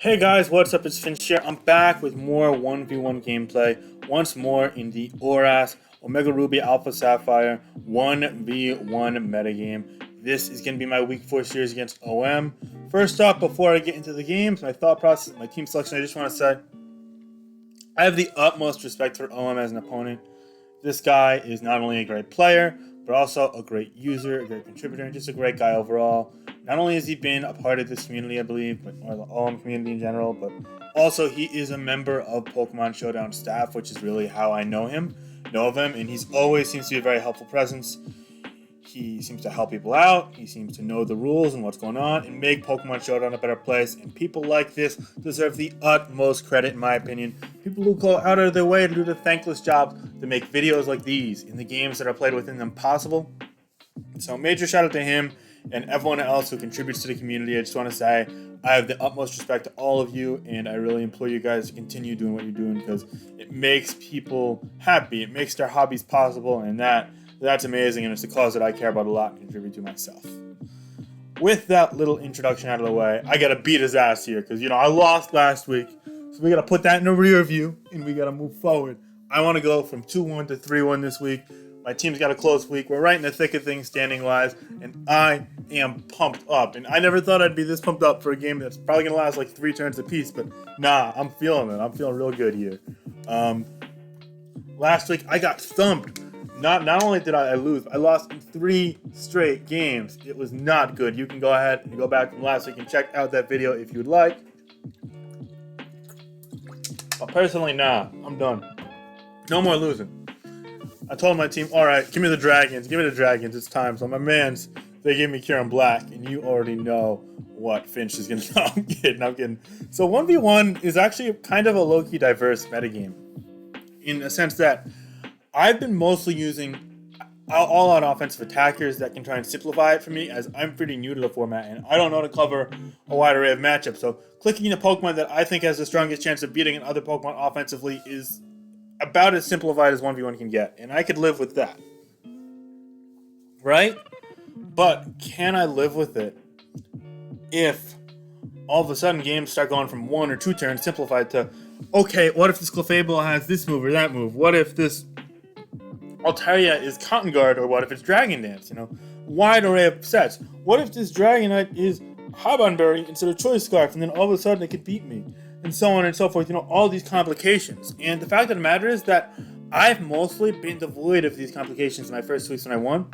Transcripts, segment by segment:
Hey guys, what's up? It's Finch here. I'm back with more 1v1 gameplay. Once more in the ORAS Omega Ruby Alpha Sapphire 1v1 metagame. This is going to be my week 4 series against OM. First off, before I get into the games, my thought process, my team selection, I just want to say I have the utmost respect for OM as an opponent. This guy is not only a great player, but also a great user, a great contributor, and just a great guy overall. Not only has he been a part of this community, I believe, or the OM community in general, but also he is a member of Pokemon Showdown staff, which is really how I know him, and he's always seems to be a very helpful presence. He seems to help people out, he seems to know the rules and what's going on, and make Pokemon Showdown a better place, and people like this deserve the utmost credit, in my opinion. People who go out of their way to do the thankless job to make videos like these in the games that are played within them possible. So major shout out to him and everyone else who contributes to the community. I just want to say I have the utmost respect to all of you, and I really implore you guys to continue doing what you're doing because it makes people happy, it makes their hobbies possible, and that's amazing, and it's a cause that I care about a lot and contribute to myself. With that little introduction out of the way, I gotta beat his ass here because I lost last week, so we gotta put that in the rear view and we gotta move forward. I want to go from 2-1 to 3-1 this week. My team's got a close week. We're right in the thick of things standing-wise, and I am pumped up. And I never thought I'd be this pumped up for a game that's probably going to last like 3 turns apiece, but nah, I'm feeling it. I'm feeling real good here. Last week, I got thumped. Not only did I lose, I lost in 3 straight games. It was not good. You can go ahead and go back from last week and check out that video if you'd like. But personally, nah, I'm done. No more losing. I told my team, all right, give me the dragons, it's time. So my mans, they gave me Kieran Black, and you already know what Finch is going to know. I'm kidding. So 1v1 is actually kind of a low-key diverse metagame in the sense that I've been mostly using all-out offensive attackers that can try and simplify it for me, as I'm pretty new to the format, and I don't know how to cover a wide array of matchups. So clicking a Pokemon that I think has the strongest chance of beating another Pokemon offensively is about as simplified as 1v1 can get, and I could live with that. Right? But can I live with it if all of a sudden games start going from 1 or 2 turns simplified to, okay, what if this Clefable has this move or that move? What if this Altaria is Cotton Guard, or what if it's Dragon Dance? Wide array of sets. What if this Dragonite is Habanberry instead of Choice Scarf, and then all of a sudden it could beat me? And so on and so forth, all these complications. And the fact of the matter is that I've mostly been devoid of these complications in my first 2 weeks when I won.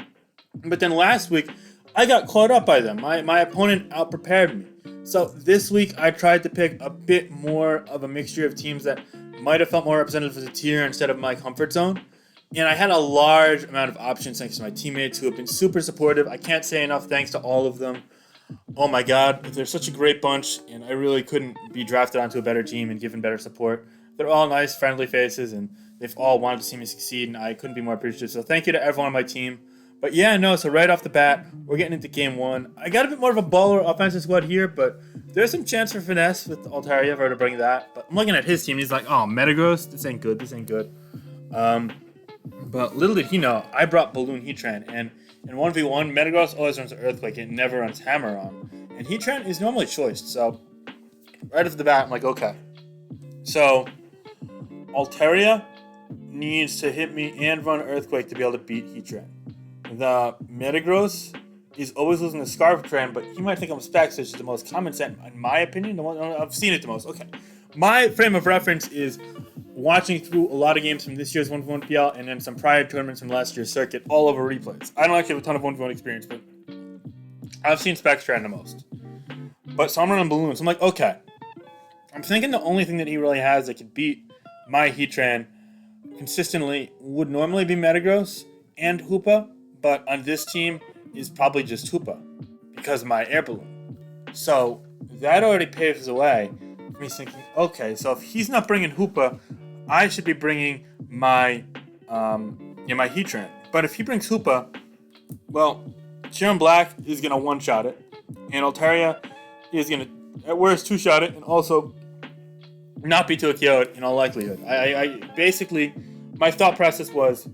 But then last week, I got caught up by them. My opponent outprepared me. So this week, I tried to pick a bit more of a mixture of teams that might have felt more representative of the tier instead of my comfort zone. And I had a large amount of options thanks to my teammates who have been super supportive. I can't say enough thanks to all of them. Oh my god, they're such a great bunch, and I really couldn't be drafted onto a better team and given better support. They're all nice, friendly faces, and they've all wanted to see me succeed, and I couldn't be more appreciative. So thank you to everyone on my team. But yeah, no, so right off the bat, we're getting into game 1. I got a bit more of a baller offensive squad here, but there's some chance for finesse with Altaria if I were to bring that. But I'm looking at his team, and he's like, oh, Metagross, this ain't good. But little did he know, I brought Balloon Heatran, and in 1v1, Metagross always runs Earthquake, it never runs Hammer-On. And Heatran is normally choiced, so right off the bat, I'm like, okay. So, Altaria needs to hit me and run Earthquake to be able to beat Heatran. The Metagross is always losing the Scarf trend, but he might think I'm Specs, which is the most common set, in my opinion. The one I've seen it the most. Okay. My frame of reference is watching through a lot of games from this year's 1v1 PL and then some prior tournaments from last year's circuit all over replays. I don't actually have a ton of 1v1 experience, but I've seen Spectran the most. But so I'm running Balloons. I'm like, okay. I'm thinking the only thing that he really has that could beat my Heatran consistently would normally be Metagross and Hoopa, but on this team is probably just Hoopa because of my Air Balloon. So that already paves the way for me thinking, okay, so if he's not bringing Hoopa, I should be bringing my my Heatran. But if he brings Hoopa, well, Kieran Black is going to one-shot it, and Altaria is going to, at worst, 2-shot it, and also not be to a KO in all likelihood. I basically, my thought process was,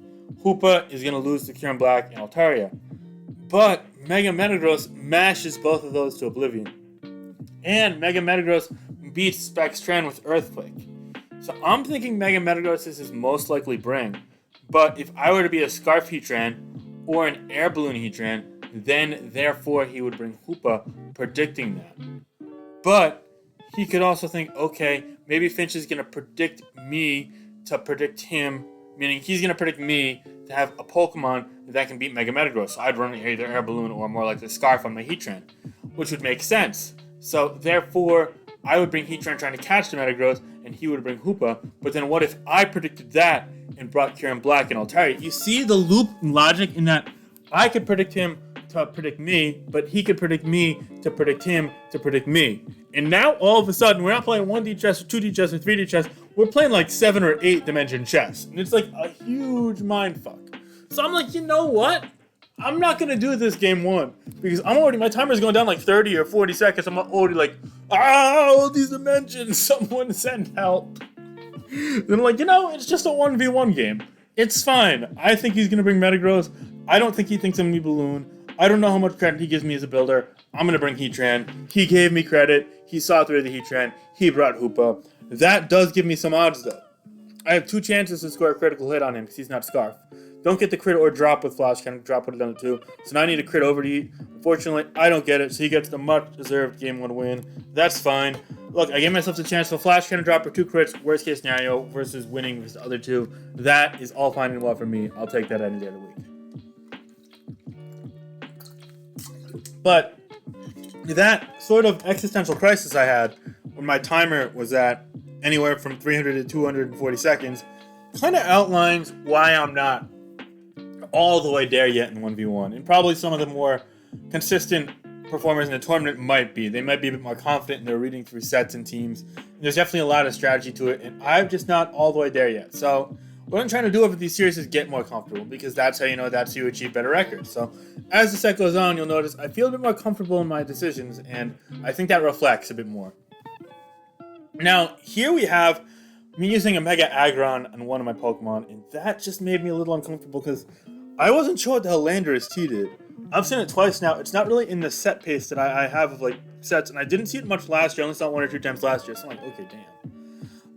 Hoopa is going to lose to Kieran Black and Altaria. But Mega Metagross mashes both of those to oblivion. And Mega Metagross beats Specs Trend with Earthquake. So I'm thinking Mega Metagross is his most likely bring. But if I were to be a Scarf Heatran or an Air Balloon Heatran, then therefore he would bring Hoopa, predicting that. But he could also think, okay, maybe Finch is going to predict me to predict him, meaning he's going to predict me to have a Pokemon that can beat Mega Metagross. So I'd run either Air Balloon or more like the Scarf on my Heatran, which would make sense. So therefore, I would bring Heatran trying to catch the Metagross, and he would bring Hoopa. But then what if I predicted that and brought Kieran Black and Altaria? You see the loop in logic in that I could predict him to predict me, but he could predict me to predict him to predict me. And now all of a sudden, we're not playing 1D chess or 2D chess or 3D chess. We're playing like 7 or 8 dimension chess. And it's like a huge mindfuck. So I'm like, you know what? I'm not going to do this game 1 because my timer's going down like 30 or 40 seconds. I'm already like, all these dimensions, someone send help. Then I'm like, it's just a 1v1 game. It's fine. I think he's going to bring Metagross. I don't think he thinks I'm going to be Balloon. I don't know how much credit he gives me as a builder. I'm going to bring Heatran. He gave me credit. He saw through the Heatran. He brought Hoopa. That does give me some odds, though. I have 2 chances to score a critical hit on him because he's not Scarf. Don't get the crit or drop with Flash Cannon. Drop put it down to 2. So now I need a crit over to eat. Unfortunately, I don't get it, so he gets the much-deserved Game 1 win. That's fine. Look, I gave myself the chance for Flash Cannon drop or 2 crits, worst-case scenario, versus winning versus the other 2. That is all fine and well for me. I'll take that any day of the week. But that sort of existential crisis I had when my timer was at anywhere from 300 to 240 seconds kind of outlines why I'm not all the way there yet in 1v1. And probably some of the more consistent performers in the tournament might be. They might be a bit more confident in their reading through sets and teams. And there's definitely a lot of strategy to it, and I'm just not all the way there yet. So what I'm trying to do over these series is get more comfortable, because that's how you achieve better records. So as the set goes on, you'll notice I feel a bit more comfortable in my decisions, and I think that reflects a bit more. Now, here we have me using a Mega Aggron on one of my Pokemon, and that just made me a little uncomfortable because I wasn't sure what the hell Landorus T did. I've seen it twice now. It's not really in the set pace that I have of like sets, and I didn't see it much last year. I only saw it 1 or 2 times last year, so I'm like, okay,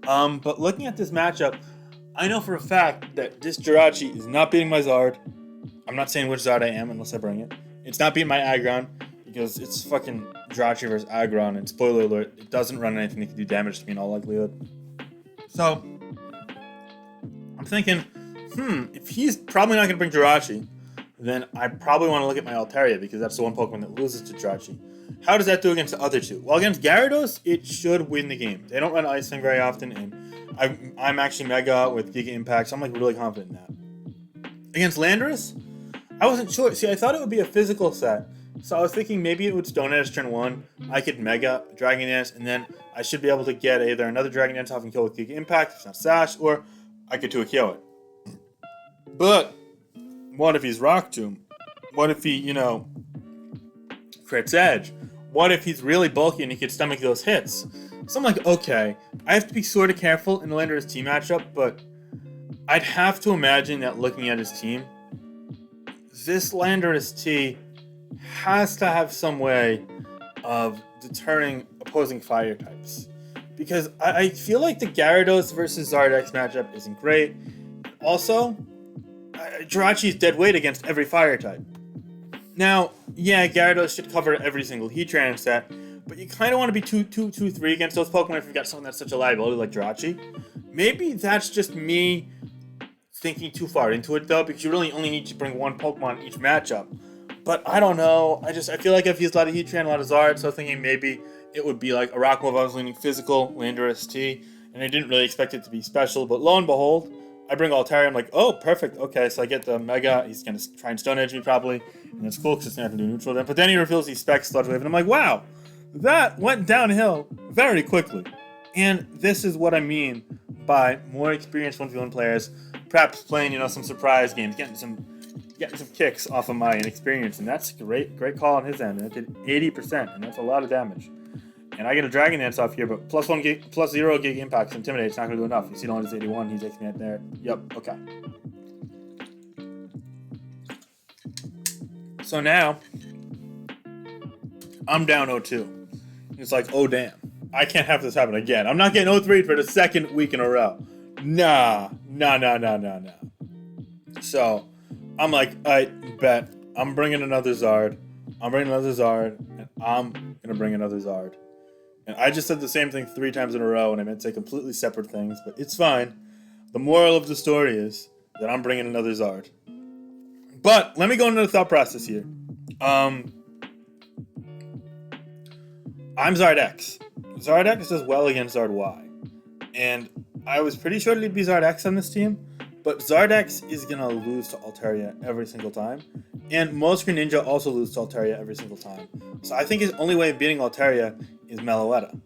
damn. But looking at this matchup, I know for a fact that this Jirachi is not beating my Zard. I'm not saying which Zard I am unless I bring it. It's not beating my Aggron because it's fucking Jirachi versus Aggron, and spoiler alert, it doesn't run anything that can do damage to me in all likelihood. So, I'm thinking, if he's probably not going to bring Jirachi, then I probably want to look at my Altaria because that's the one Pokemon that loses to Jirachi. How does that do against the other 2? Well, against Gyarados, it should win the game. They don't run Ice Fang very often, and I'm actually Mega with Giga Impact, so I'm like really confident in that. Against Landorus, I wasn't sure. See, I thought it would be a physical set, so I was thinking maybe it would Stone Edge turn 1, I could Mega Dragon Dance, and then I should be able to get either another Dragon Dance off and kill with Giga Impact, if it's not Sash, or I could 2-KO it. But what if he's Rock Tomb? What if he, crits Edge? What if he's really bulky and he could stomach those hits? So I'm like, okay, I have to be sort of careful in the Landorus T matchup, but I'd have to imagine that looking at his team, this Landorus T has to have some way of deterring opposing fire types. Because I feel like the Gyarados versus Zardex matchup isn't great. Also, Jirachi's dead weight against every fire type. Now, yeah, Gyarados should cover every single Heatran set, but you kind of want to be 2-3 against those Pokemon if you've got something that's such a liability like Jirachi. Maybe that's just me thinking too far into it, though, because you really only need to bring one Pokemon in each matchup. But I don't know. I feel like I've used a lot of Heatran, a lot of Zard, so I was thinking maybe it would be like a Rock Move. I was leaning physical, Landorus T, and I didn't really expect it to be special, but lo and behold, I bring Altaria, I'm like, oh, perfect, okay, so I get the Mega, he's going to try and Stone Edge me probably, and it's cool because it's not going to do neutral then, but then he reveals he specs Sludge Wave, and I'm like, wow, that went downhill very quickly. And this is what I mean by more experienced 1v1 players, perhaps playing, some surprise games, getting some kicks off of my inexperience, and that's a great call on his end. It did 80%, and that's a lot of damage. And I get a Dragon Dance off here, but plus 0 gig impact, so Intimidate, it's not going to do enough. You see, only does 81, he's taking it there. Yep, okay. So now, I'm down 0-2. It's like, oh damn. I can't have this happen again. I'm not getting 0-3 for the second week in a row. Nah. So, I'm like, I bet. I'm bringing another Zard. And I'm going to bring another Zard. And I just said the same thing 3 times in a row, and I meant to say completely separate things, but it's fine. The moral of the story is that I'm bringing another Zard. But let me go into the thought process here. I'm Zard X. Zard X does well against Zard Y. And I was pretty sure it'd be Zard X on this team, but Zard X is going to lose to Altaria every single time. And most Greninja also lose to Altaria every single time. So I think his only way of beating Altaria is Meloetta.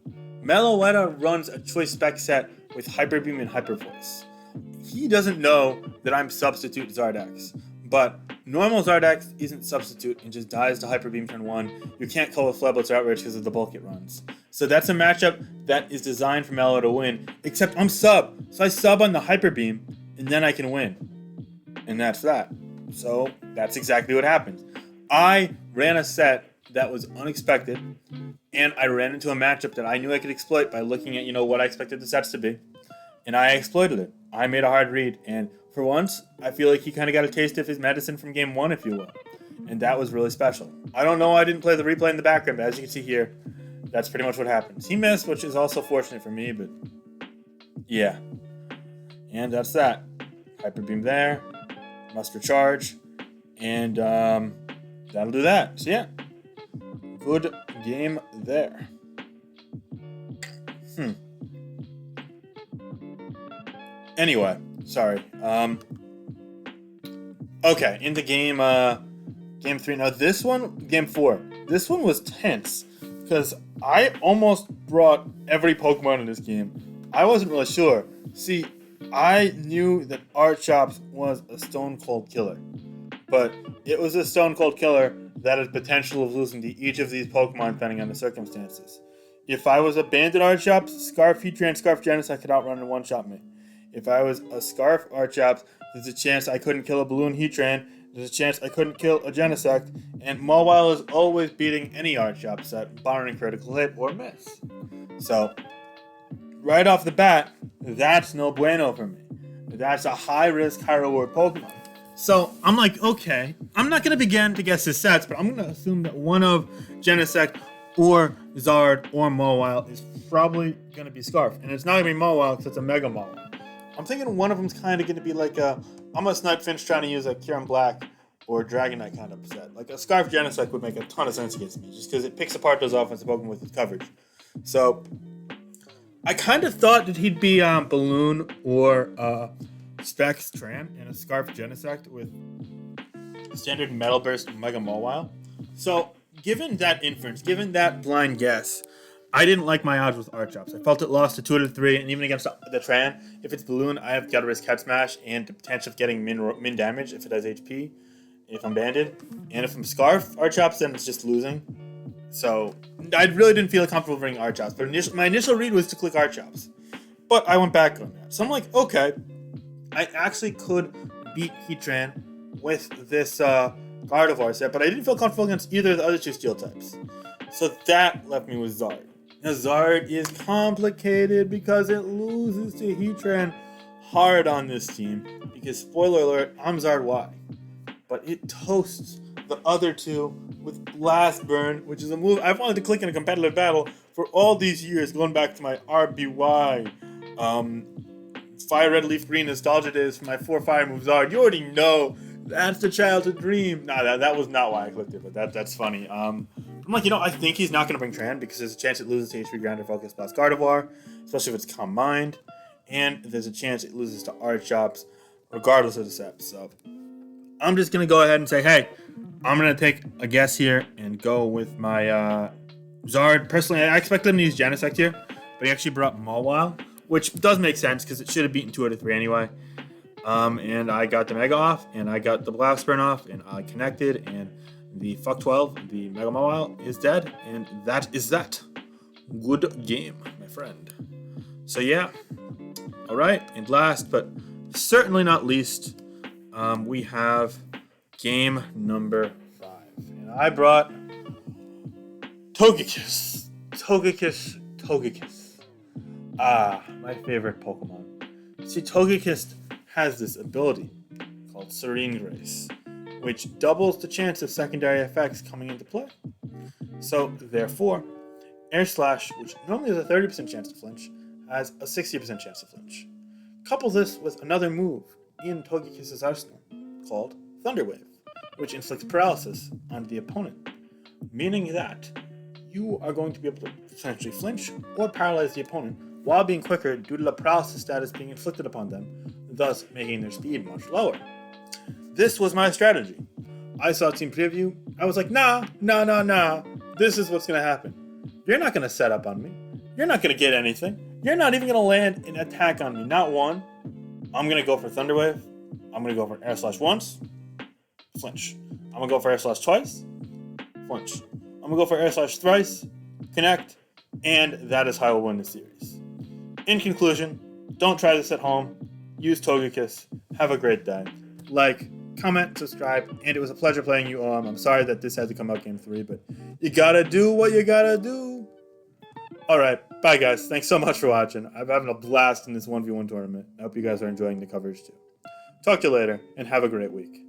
Meloetta runs a choice spec set with Hyper Beam and Hyper Voice. He doesn't know that I'm substitute Zard X. But normal Zard X isn't substitute and just dies to Hyper Beam turn 1. You can't call with Flare Blitz or Outrage because of the bulk it runs. So that's a matchup that is designed for Meloetta to win. Except I'm sub. So I sub on the Hyper Beam and then I can win. And that's that. So that's exactly what happened. I ran a set that was unexpected. And I ran into a matchup that I knew I could exploit by looking at, what I expected the sets to be. And I exploited it. I made a hard read. And for once, I feel like he kind of got a taste of his medicine from game 1, if you will. And that was really special. I don't know why I didn't play the replay in the background, but as you can see here, that's pretty much what happens. He missed, which is also fortunate for me, but yeah. And that's that. Hyper Beam there. Muster Charge. And that'll do that. So yeah. Good game there. Anyway, sorry. Okay, into game 3. Now this one, game 4. This one was tense because I almost brought every Pokemon in this game. I wasn't really sure. See, I knew that Archops was a Stone Cold killer, but it was a Stone Cold killer that had potential of losing to each of these Pokemon depending on the circumstances. If I was a Banded Archops, Scarf Heatran, Scarf Genesect could outrun and one-shot me. If I was a Scarf Archops, there's a chance I couldn't kill a Balloon Heatran, there's a chance I couldn't kill a Genesect, and Mawile is always beating any Archops set, barring critical hit or miss. So, right off the bat, that's no bueno for me. That's a high-risk, high-reward Pokemon. So, I'm like, okay, I'm not going to begin to guess his sets, but I'm going to assume that one of Genesect or Zard or Mawile is probably going to be Scarf. And it's not going to be Mawile because it's a Mega Mawile. I'm thinking one of them's kind of going to be like I'm a Snipe Finch trying to use a Kieran Black or Dragonite kind of set. Like a Scarf Genesect would make a ton of sense against me just because it picks apart those offensive Pokemon with its coverage. So, I kind of thought that he'd be Balloon or Specs Tran and a Scarf Genesect with standard Metal Burst Mega Mawile. So, given that inference, given that blind guess, I didn't like my odds with Archops. I felt it lost to 2 out of 3, and even against the Tran, if it's Balloon, I have got to risk Head Smash and the potential of getting min damage if it has HP, if I'm banded. And if I'm Scarf Archops, then it's just losing. So, I really didn't feel comfortable bringing Archops, but my initial read was to click Archops. But I went back on that. So I'm like, okay, I actually could beat Heatran with this Gardevoir set, but I didn't feel comfortable against either of the other 2 Steel types. So that left me with Zard. Now Zard is complicated because it loses to Heatran hard on this team. Because, spoiler alert, I'm Zard Y. But it toasts the other 2 with Blast Burn, which is a move I've wanted to click in a competitive battle for all these years, going back to my RBY, Fire Red Leaf Green nostalgia days for my 4 fire moves Zard. You already know that's the childhood dream. Nah, that was not why I clicked it, but that's funny. I'm like, I think he's not going to bring Tran because there's a chance it loses to HP Grounder Focus Blast Gardevoir, especially if it's Calm Mind, and there's a chance it loses to Archops regardless of the set. So I'm just going to go ahead and say, hey, I'm going to take a guess here and go with my Zard. Personally, I expected him to use Genesect here, but he actually brought Mawile, which does make sense because it should have beaten 2 out of 3 anyway. And I got the Mega off, and I got the Blast Burn off, and I connected, and the Fuck 12, the Mega Mawile, is dead, and that is that. Good game, my friend. So yeah. Alright, and last, but certainly not least, we have game number 5. And I brought Togekiss. Togekiss. Ah, my favorite Pokemon. See, Togekiss has this ability called Serene Grace, which doubles the chance of secondary effects coming into play. So, therefore, Air Slash, which normally has a 30% chance to flinch, has a 60% chance to flinch. Couple this with another move in Togekiss's arsenal called Thunder Wave, which inflicts paralysis onto the opponent, meaning that you are going to be able to potentially flinch or paralyze the opponent while being quicker due to the paralysis status being inflicted upon them, thus making their speed much lower. This was my strategy. I saw Team Preview. I was like, nah. This is what's going to happen. You're not going to set up on me. You're not going to get anything. You're not even going to land an attack on me. Not one. I'm going to go for Thunder Wave. I'm going to go for Air Slash once. Flinch. I'm going to go for Air Slash twice. Flinch. I'm going to go for Air Slash thrice. Connect. And that is how I will win the series. In conclusion, don't try this at home. Use Togekiss. Have a great day. Like, comment, subscribe, and it was a pleasure playing you, OM. I'm sorry that this had to come out Game 3, but you gotta do what you gotta do. Alright, bye guys. Thanks so much for watching. I'm having a blast in this 1v1 tournament. I hope you guys are enjoying the coverage too. Talk to you later, and have a great week.